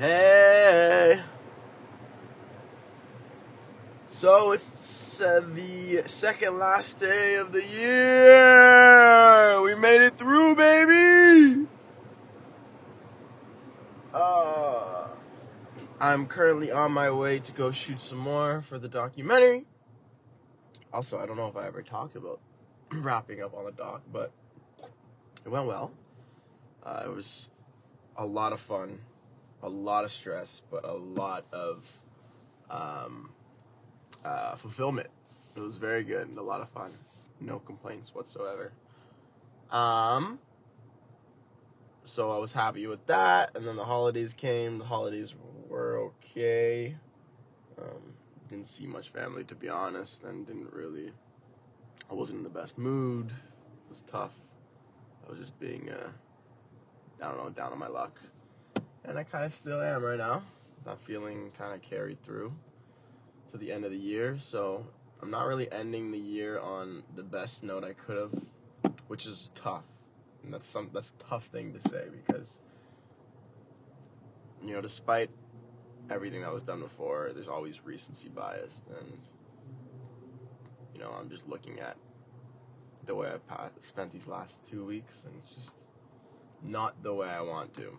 Hey! So it's the second last day of the year! We made it through, baby! I'm currently on my way to go shoot some more for the documentary. Also, I don't know if I ever talked about wrapping up on the doc, but it went well. It was a lot of fun, a lot of stress, but a lot of fulfillment. It was very good and a lot of fun. No complaints whatsoever. So I was happy with that, and then the holidays came. The holidays were okay. Didn't see much family, to be honest, and I wasn't in the best mood. It was tough. I was just being, down on my luck. And I kind of still am right now. That feeling kind of carried through to the end of the year, so I'm not really ending the year on the best note I could have, which is tough. And that's a tough thing to say because, despite everything that was done before, there's always recency bias, and I'm just looking at the way I spent these last 2 weeks, and it's just not the way I want to.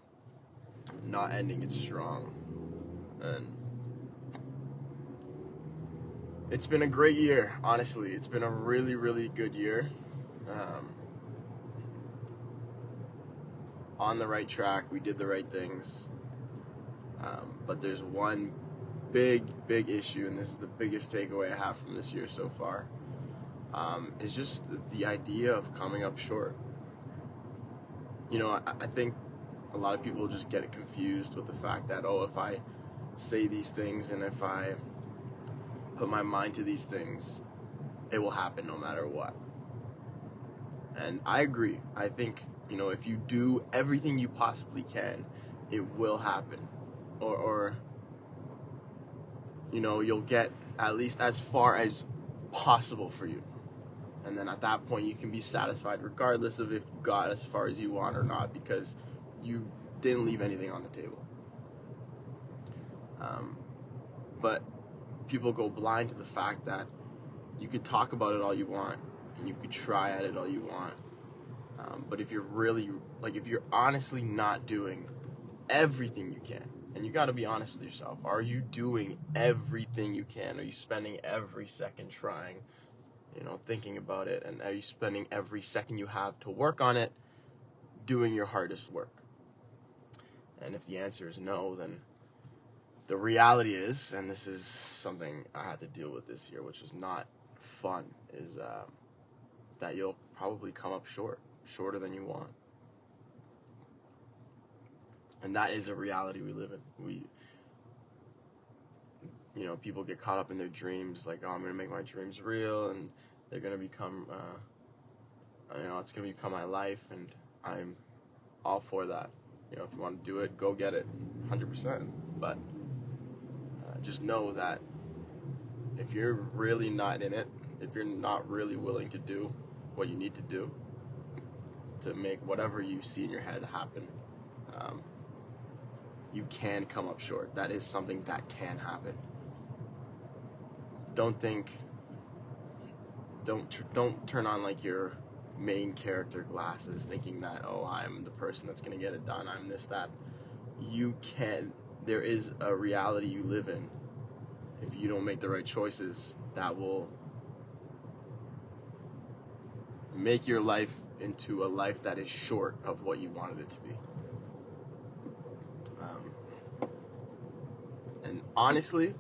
Not ending it strong, and it's been a great year. Honestly, it's been a really, really good year. On the right track, we did the right things, but there's one big issue, and this is the biggest takeaway I have from this year so far, is just the idea of coming up short. I think a lot of people just get it confused with the fact that, if I say these things and if I put my mind to these things, it will happen no matter what. And I agree. I think, if you do everything you possibly can, it will happen. Or you'll get at least as far as possible for you. And then at that point, you can be satisfied regardless of if you got as far as you want or not, because you didn't leave anything on the table. But people go blind to the fact that you could talk about it all you want, and you could try at it all you want. But if you're honestly not doing everything you can, and you got to be honest with yourself, are you doing everything you can? Are you spending every second trying, thinking about it, and are you spending every second you have to work on it doing your hardest work? And if the answer is no, then the reality is, and this is something I had to deal with this year, which is not fun, is that you'll probably come up shorter than you want. And that is a reality we live in. People get caught up in their dreams, like, I'm going to make my dreams real, and they're going to become, it's going to become my life, and I'm all for that. If you want to do it, go get it, 100%. But just know that if you're really not in it, if you're not really willing to do what you need to do to make whatever you see in your head happen, you can come up short. That is something that can happen. Don't turn on like your main character glasses thinking that, I'm the person that's going to get it done, I'm this, that. There is a reality you live in. If you don't make the right choices, that will make your life into a life that is short of what you wanted it to be. And honestly,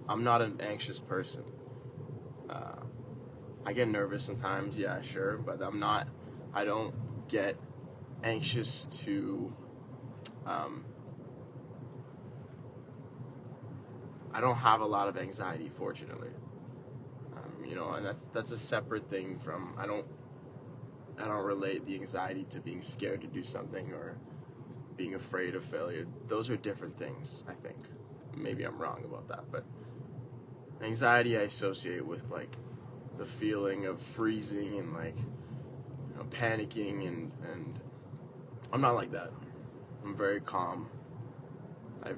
I'm not an anxious person. I get nervous sometimes, yeah, sure, but I don't get anxious to, I don't have a lot of anxiety, fortunately. And that's a separate thing from, I don't relate the anxiety to being scared to do something or being afraid of failure. Those are different things, I think. Maybe I'm wrong about that, but anxiety I associate with, like, the feeling of freezing and, like, panicking, and I'm not like that. I'm very calm.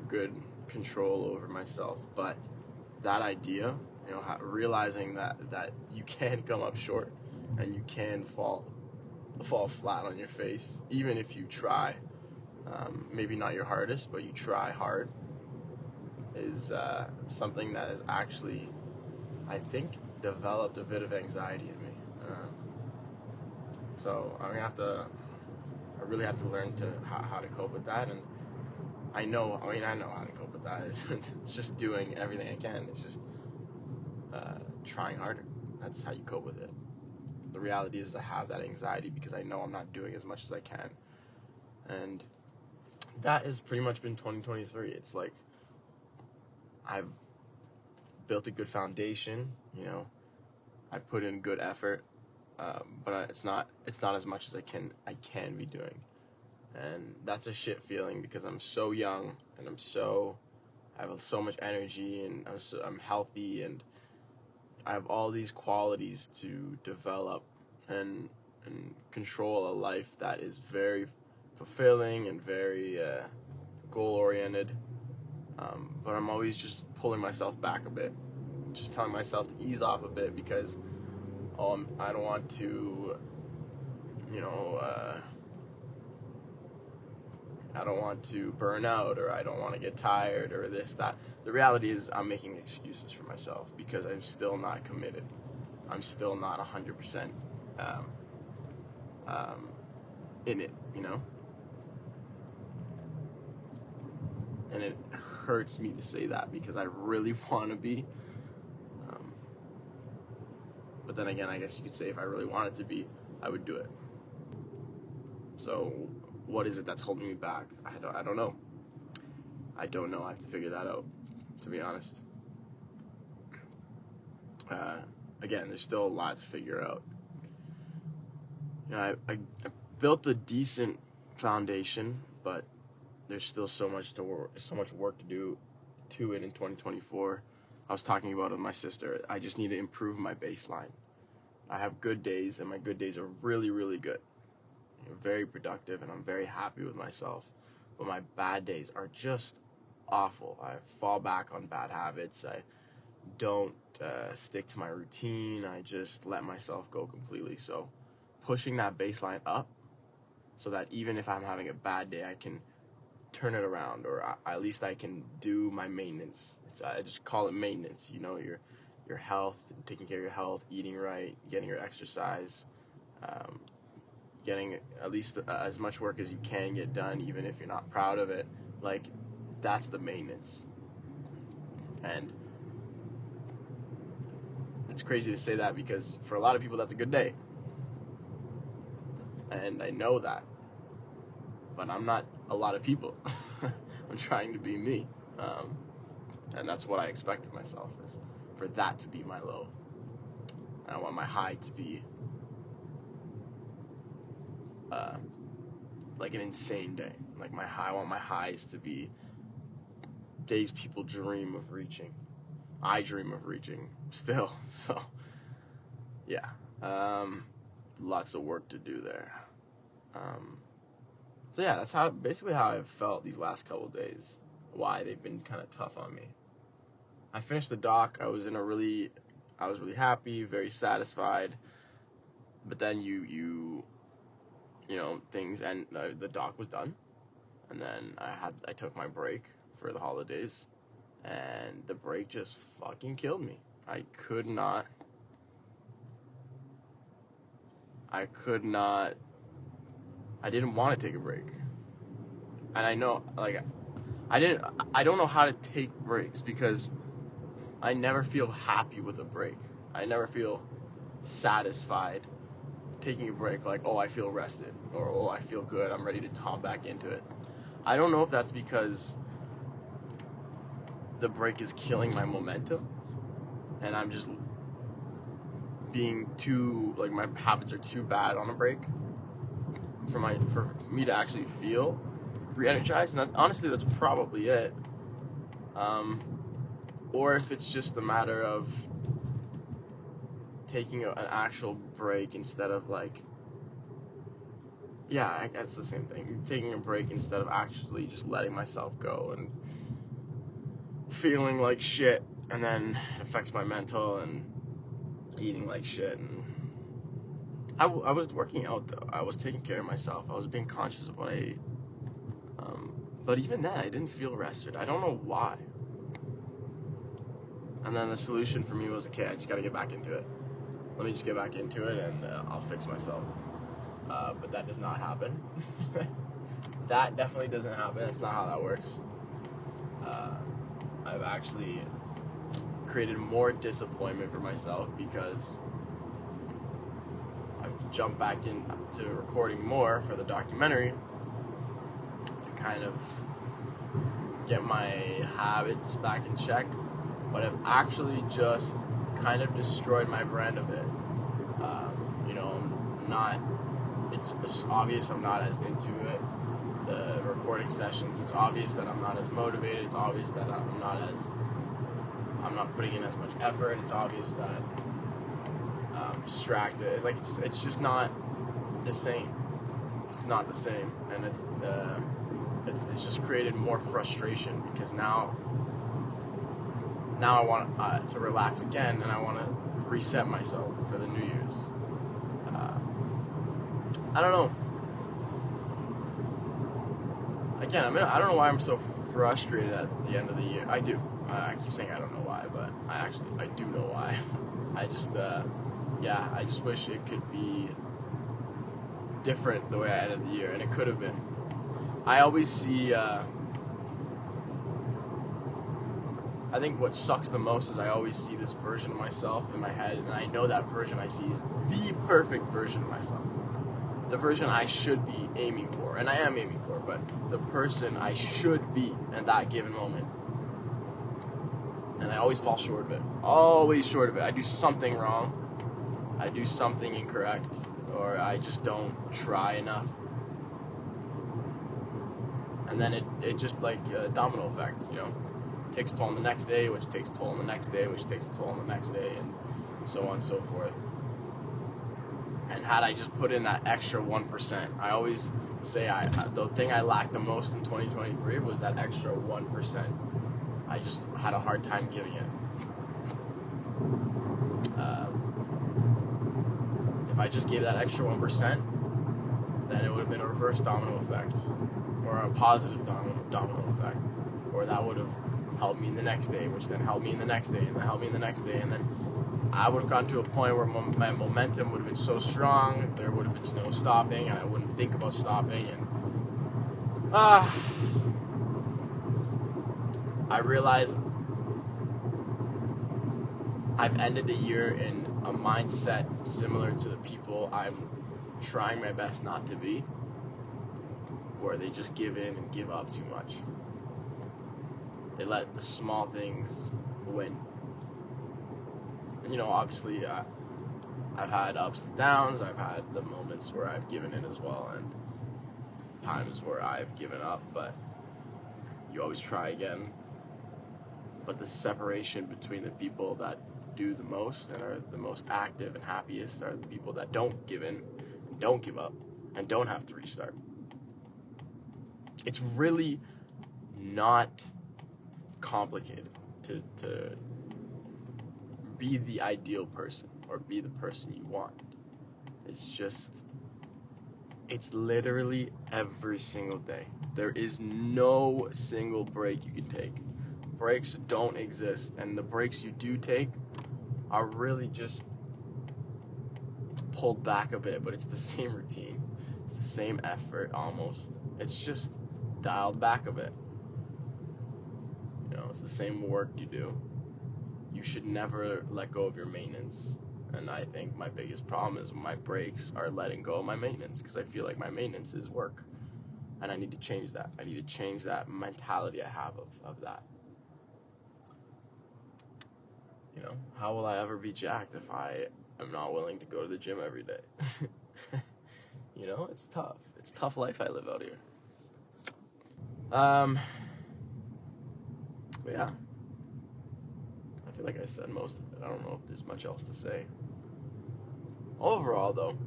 good control over myself. But that idea, realizing that you can come up short and you can fall flat on your face, even if you try. Maybe not your hardest, but you try hard, is something that has actually, I think, developed a bit of anxiety in me. So I really have to learn how to cope with that, and I know how to cope with that. It's just doing everything I can. It's just trying harder. That's how you cope with it. The reality is I have that anxiety because I know I'm not doing as much as I can. And that has pretty much been 2023. It's like I've built a good foundation, I put in good effort, but it's not as much as I can be doing. And that's a shit feeling because I'm so young and I have so much energy, and I'm healthy, and I have all these qualities to develop and control a life that is very fulfilling and very goal-oriented. But I'm always just pulling myself back a bit, just telling myself to ease off a bit because I don't want to, I don't want to burn out, or I don't want to get tired, or this, that. The reality is I'm making excuses for myself because I'm still not committed. I'm still not 100% in it, And it hurts me to say that because I really want to be. But then again, I guess you could say if I really wanted to be, I would do it. So what is it that's holding me back? I don't know. I don't know. I have to figure that out, to be honest. Again, there's still a lot to figure out. I built a decent foundation, but there's still so much work to do to it in 2024. I was talking about it with my sister. I just need to improve my baseline. I have good days, and my good days are really, really good. Very productive, and I'm very happy with myself. But my bad days are just awful. I fall back on bad habits. I don't stick to my routine. I just let myself go completely. So pushing that baseline up so that even if I'm having a bad day, I can turn it around, or at least I can do my maintenance. I just call it maintenance. Your health, taking care of your health, eating right, getting your exercise, getting at least as much work as you can get done, even if you're not proud of it. Like, that's the maintenance. And it's crazy to say that because for a lot of people that's a good day, and I know that, but I'm not a lot of people. I'm trying to be me, and that's what I expect of myself, is for that to be my low. I want my high to be like an insane day. Like I want my highs to be days people dream of reaching. I dream of reaching still. So yeah, lots of work to do there. So yeah, that's basically how I've felt these last couple of days. Why they've been kind of tough on me. I finished the doc. I was really happy, very satisfied. But then things, and the doc was done, and then I took my break for the holidays, and the break just fucking killed me. I didn't want to take a break. And I know, like, I don't know how to take breaks because I never feel happy with a break. I never feel satisfied taking a break, like, oh, I feel rested, or oh, I feel good, I'm ready to hop back into it. I don't know if that's because the break is killing my momentum, and I'm just being too, like, my habits are too bad on a break for me to actually feel re-energized, and honestly, that's probably it. Or if it's just a matter of taking an actual break instead of, like, yeah, that's the same thing. Taking a break instead of actually just letting myself go and feeling like shit, and then it affects my mental, and eating like shit. And I was working out though. I was taking care of myself. I was being conscious of what I ate. But even then, I didn't feel rested. I don't know why. And then the solution for me was, okay, I just got to get back into it. Let me just get back into it, and I'll fix myself. But that does not happen. That definitely doesn't happen. That's not how that works. I've actually created more disappointment for myself because I've jumped back into recording more for the documentary to kind of get my habits back in check, but I've actually just kind of destroyed my brand a bit. It's obvious I'm not as into it. The recording sessions, it's obvious that I'm not as motivated. It's obvious that I'm not putting in as much effort. It's obvious that I'm distracted. Like, it's just not the same. It's not the same, and it's just created more frustration because now I want to relax again, and I want to reset myself for the New Year's. I don't know. Again, I don't know why I'm so frustrated at the end of the year. I do. I keep saying I don't know why, but I do know why. I just wish it could be different the way I ended the year, and it could have been. I always see, I think what sucks the most is I always see this version of myself in my head, and I know that version I see is the perfect version of myself. The version I should be aiming for, and I am aiming for, but the person I should be at that given moment. And I always fall short of it. Always short of it. I do something wrong. I do something incorrect, or I just don't try enough. And then it just like a domino effect, takes a toll on the next day, which takes a toll on the next day, which takes a toll on the next day, and so on and so forth. And had I just put in that extra 1%, I always say the thing I lacked the most in 2023 was that extra 1%. I just had a hard time giving it. If I just gave that extra 1%, then it would have been a reverse domino effect, or a positive domino effect, or that would have helped me in the next day, which then helped me in the next day, and then helped me in the next day, and then I would have gotten to a point where my momentum would have been so strong, there would have been no stopping, and I wouldn't think about stopping, and I realize I've ended the year in a mindset similar to the people I'm trying my best not to be, where they just give in and give up too much. They let the small things win. And obviously I've had ups and downs. I've had the moments where I've given in as well, and times where I've given up, but you always try again. But the separation between the people that do the most and are the most active and happiest are the people that don't give in and don't give up and don't have to restart. It's really not complicated to be the ideal person or be the person you want. It's literally every single day. There is no single break you can take. Breaks don't exist, and the breaks you do take are really just pulled back a bit, but it's the same routine. It's the same effort almost. It's just dialed back a bit. It's the same work you do. You should never let go of your maintenance. And I think my biggest problem is my breaks are letting go of my maintenance, because I feel like my maintenance is work. And I need to change that. I need to change that mentality I have of that. How will I ever be jacked if I am not willing to go to the gym every day? It's tough. It's a tough life I live out here. But yeah. I feel like I said most of it. I don't know if there's much else to say. Overall, though,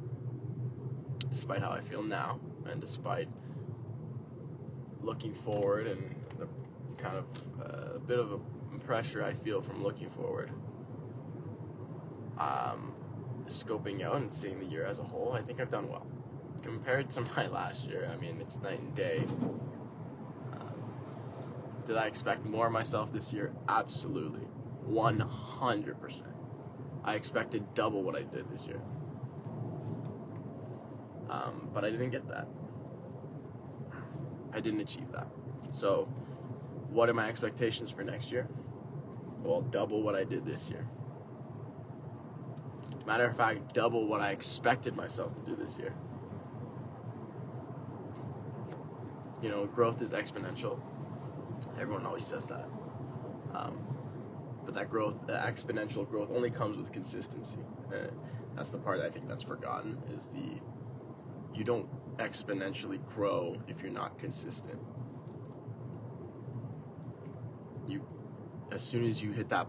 despite how I feel now, and despite looking forward and the kind of a bit of a pressure I feel from looking forward. Scoping out and seeing the year as a whole, I think I've done well. Compared to my last year, I mean, it's night and day. Did I expect more of myself this year? Absolutely. 100%. I expected double what I did this year. But I didn't get that. I didn't achieve that. So, what are my expectations for next year? Well, double what I did this year. Matter of fact, double what I expected myself to do this year. You know, growth is exponential. Everyone always says that. But that growth, the exponential growth, only comes with consistency. That's the part I think that's forgotten, is you don't exponentially grow if you're not consistent. As soon as you hit that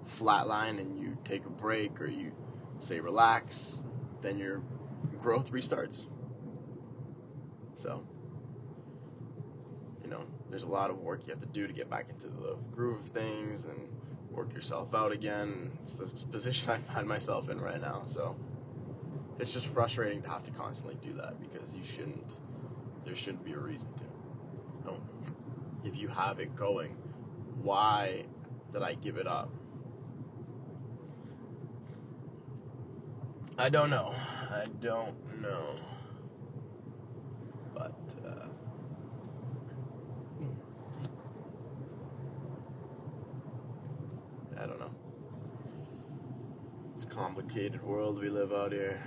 flat line and you take a break or you say relax, then your growth restarts. So, you know, there's a lot of work you have to do to get back into the groove of things and work yourself out again. It's the position I find myself in right now. So it's just frustrating to have to constantly do that, because there shouldn't be a reason to. You know, if you have it going, why did I give it up? I don't know. But, I don't know. It's a complicated world we live out here.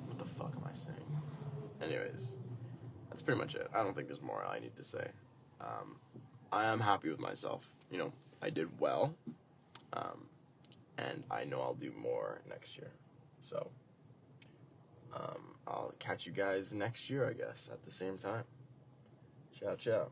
What the fuck am I saying? Anyways, that's pretty much it. I don't think there's more I need to say. I am happy with myself. You know, I did well. And I know I'll do more next year. So, I'll catch you guys next year, I guess, at the same time. Ciao, ciao.